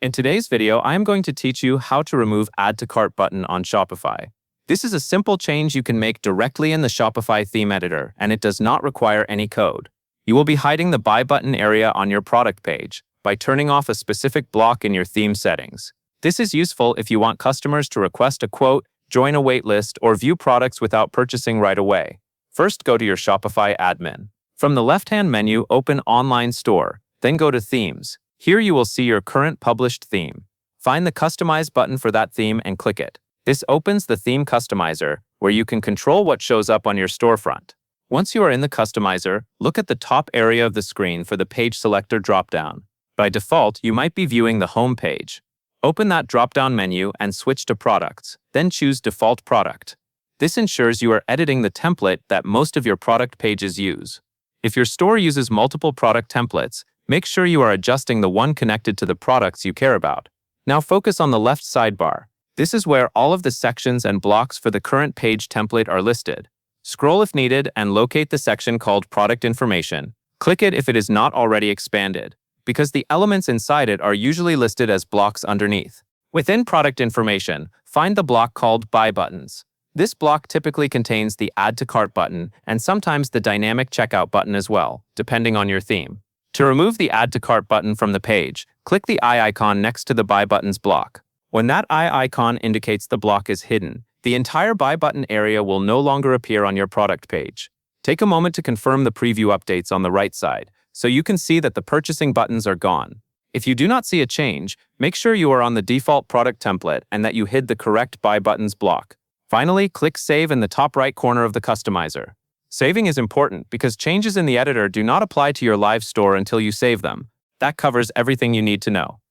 In today's video, I am going to teach you how to remove Add to Cart button on Shopify. This is a simple change you can make directly in the Shopify theme editor, and it does not require any code. You will be hiding the Buy button area on your product page by turning off a specific block in your theme settings. This is useful if you want customers to request a quote, join a waitlist, or view products without purchasing right away. First, go to your Shopify admin. From the left-hand menu, open Online Store, then go to Themes. Here you will see your current published theme. Find the Customize button for that theme and click it. This opens the Theme Customizer, where you can control what shows up on your storefront. Once you are in the Customizer, look at the top area of the screen for the Page Selector dropdown. By default, you might be viewing the Home page. Open that drop-down menu and switch to Products, then choose Default Product. This ensures you are editing the template that most of your product pages use. If your store uses multiple product templates, make sure you are adjusting the one connected to the products you care about. Now focus on the left sidebar. This is where all of the sections and blocks for the current page template are listed. Scroll if needed and locate the section called Product Information. Click it if it is not already expanded, because the elements inside it are usually listed as blocks underneath. Within Product Information, find the block called Buy Buttons. This block typically contains the Add to Cart button and sometimes the Dynamic Checkout button as well, depending on your theme. To remove the Add to Cart button from the page, click the eye icon next to the Buy Buttons block. When that eye icon indicates the block is hidden, the entire Buy button area will no longer appear on your product page. Take a moment to confirm the preview updates on the right side, so you can see that the purchasing buttons are gone. If you do not see a change, make sure you are on the default product template and that you hid the correct Buy Buttons block. Finally, click Save in the top right corner of the customizer. Saving is important because changes in the editor do not apply to your live store until you save them. That covers everything you need to know.